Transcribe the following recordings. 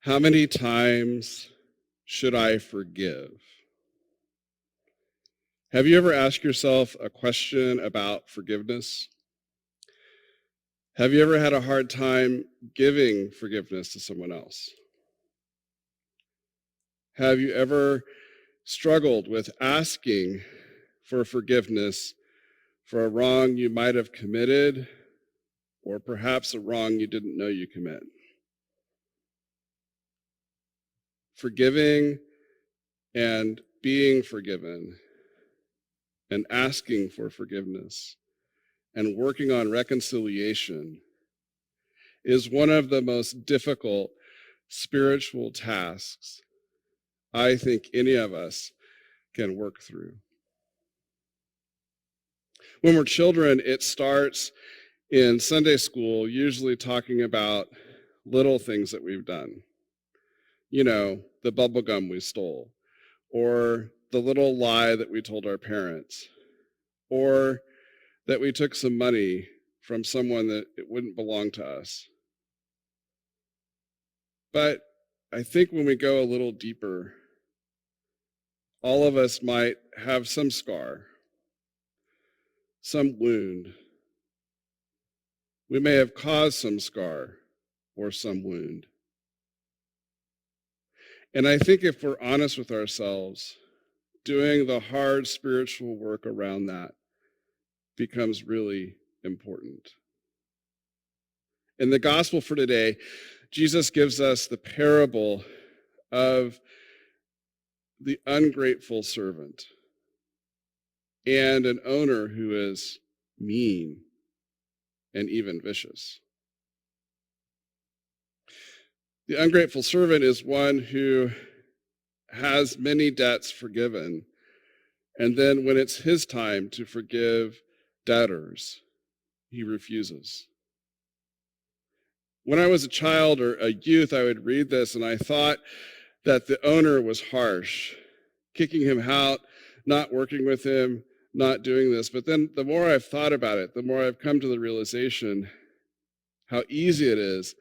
How many times should I forgive? Have you ever asked yourself a question about forgiveness? Have you ever had a hard time giving forgiveness to someone else? Have you ever struggled with asking for forgiveness for a wrong you might have committed, or perhaps a wrong you didn't know you commit? Forgiving and being forgiven and asking for forgiveness and working on reconciliation is one of the most difficult spiritual tasks I think any of us can work through. When we're children, it starts in Sunday school, usually talking about little things that we've done. You know, the bubble gum we stole, or the little lie that we told our parents, or that we took some money from someone that it wouldn't belong to us. But I think when we go a little deeper, all of us might have some scar, some wound. We may have caused some scar or some wound. And I think if we're honest with ourselves, doing the hard spiritual work around that becomes really important. In the gospel for today, Jesus gives us the parable of the ungrateful servant and an owner who is mean and even vicious. The ungrateful servant is one who has many debts forgiven, and then when it's his time to forgive debtors, he refuses. When I was a child or a youth, I would read this and I thought that the owner was harsh, kicking him out, not working with him, not doing this. But then the more I've thought about it, the more I've come to the realization how easy it is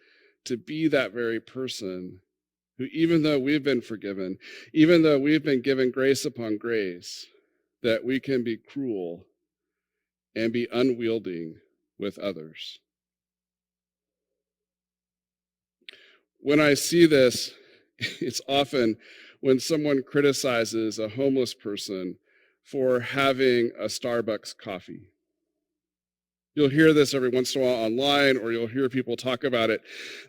to be that very person who, even though we've been forgiven, even though we've been given grace upon grace, that we can be cruel and be unwielding with others. When I see this, it's often when someone criticizes a homeless person for having a Starbucks coffee. You'll hear this every once in a while online, or you'll hear people talk about it.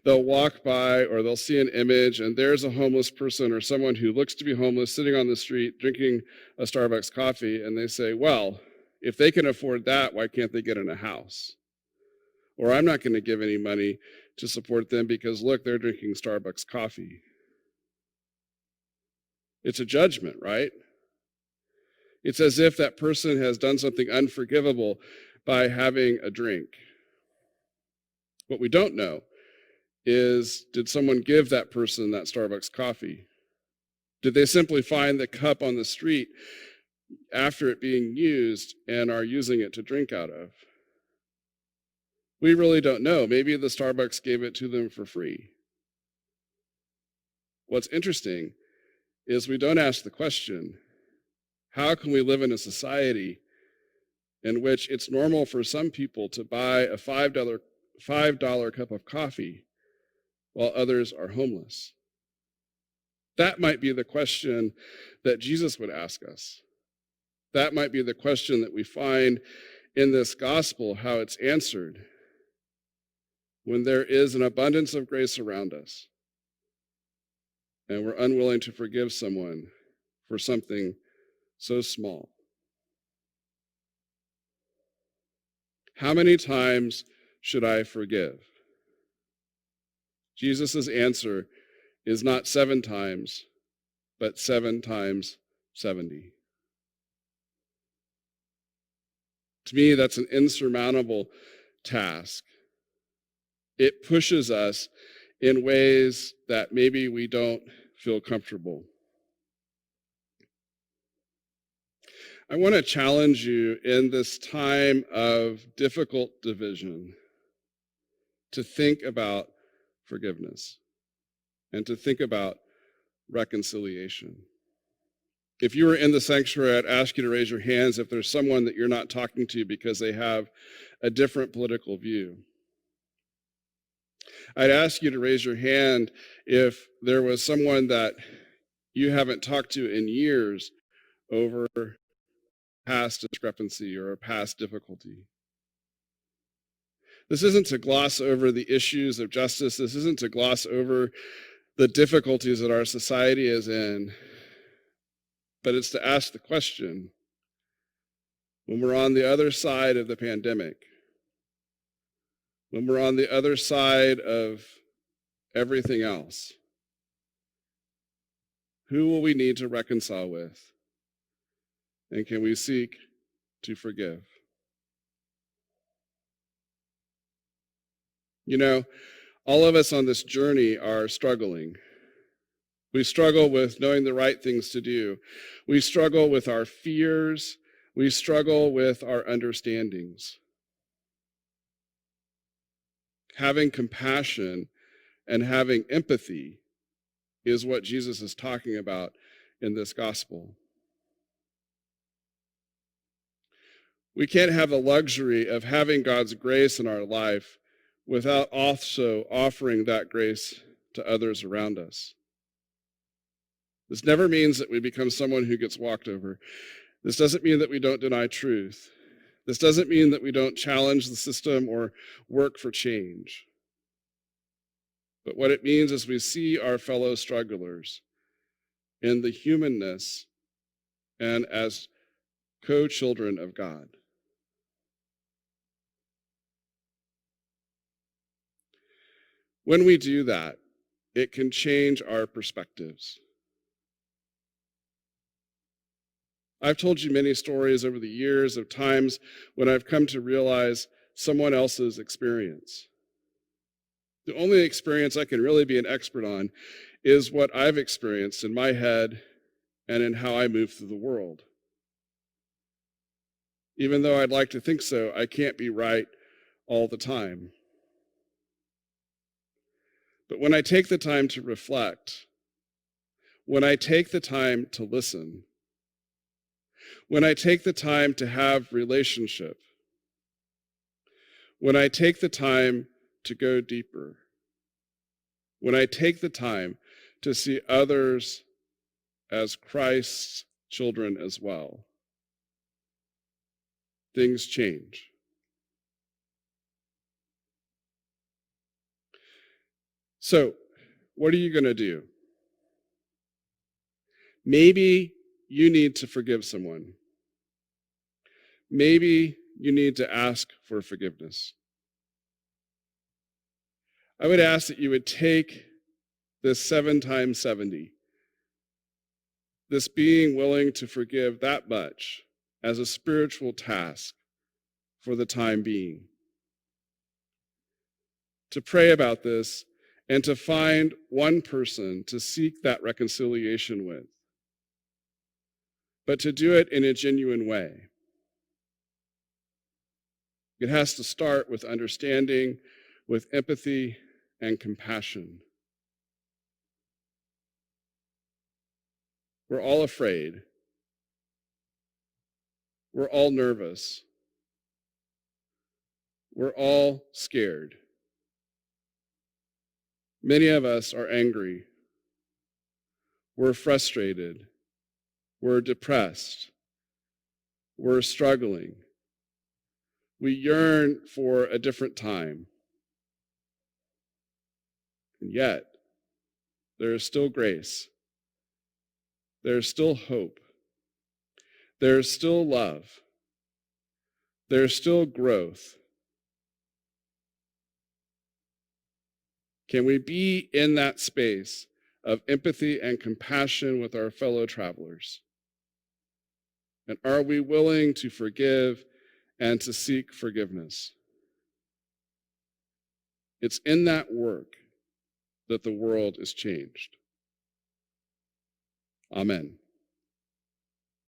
They'll walk by or they'll see an image and there's a homeless person or someone who looks to be homeless sitting on the street drinking a Starbucks coffee, and they say, well, if they can afford that, why can't they get in a house? Or I'm not going to give any money to support them because, look, they're drinking Starbucks coffee. It's a judgment, right? It's as if that person has done something unforgivable by having a drink. What we don't know is, did someone give that person that Starbucks coffee? Did they simply find the cup on the street after it being used and are using it to drink out of? We really don't know. Maybe the Starbucks gave it to them for free. What's interesting is we don't ask the question, how can we live in a society in which it's normal for some people to buy a $5 cup of coffee while others are homeless? That might be the question that Jesus would ask us. That might be the question that we find in this gospel, how it's answered when there is an abundance of grace around us and we're unwilling to forgive someone for something so small. How many times should I forgive? Jesus' answer is not 7 times, but 7 times 70. To me, that's an insurmountable task. It pushes us in ways that maybe we don't feel comfortable. I want to challenge you in this time of difficult division to think about forgiveness and to think about reconciliation. If you were in the sanctuary, I'd ask you to raise your hands if there's someone that you're not talking to because they have a different political view. I'd ask you to raise your hand if there was someone that you haven't talked to in years over past discrepancy or a past difficulty. This isn't to gloss over the issues of justice. This isn't to gloss over the difficulties that our society is in, but it's to ask the question, when we're on the other side of the pandemic, when we're on the other side of everything else, who will we need to reconcile with? And can we seek to forgive? You know, all of us on this journey are struggling. We struggle with knowing the right things to do. We struggle with our fears. We struggle with our understandings. Having compassion and having empathy is what Jesus is talking about in this gospel. We can't have the luxury of having God's grace in our life without also offering that grace to others around us. This never means that we become someone who gets walked over. This doesn't mean that we don't deny truth. This doesn't mean that we don't challenge the system or work for change. But what it means is we see our fellow strugglers in the humanness and as co-children of God. When we do that, it can change our perspectives. I've told you many stories over the years of times when I've come to realize someone else's experience. The only experience I can really be an expert on is what I've experienced in my head and in how I move through the world. Even though I'd like to think so, I can't be right all the time. But when I take the time to reflect, when I take the time to listen, when I take the time to have relationship, when I take the time to go deeper, when I take the time to see others as Christ's children as well, things change. So, what are you going to do? Maybe you need to forgive someone. Maybe you need to ask for forgiveness. I would ask that you would take this 7 times 70, this being willing to forgive that much as a spiritual task for the time being. To pray about this and to find one person to seek that reconciliation with, but to do it in a genuine way. It has to start with understanding, with empathy and compassion. We're all afraid. We're all nervous. We're all scared. Many of us are angry. We're frustrated. We're depressed. We're struggling. We yearn for a different time. And yet, there is still grace. There is still hope. There is still love. There is still growth. Can we be in that space of empathy and compassion with our fellow travelers? And are we willing to forgive and to seek forgiveness? It's in that work that the world is changed. Amen.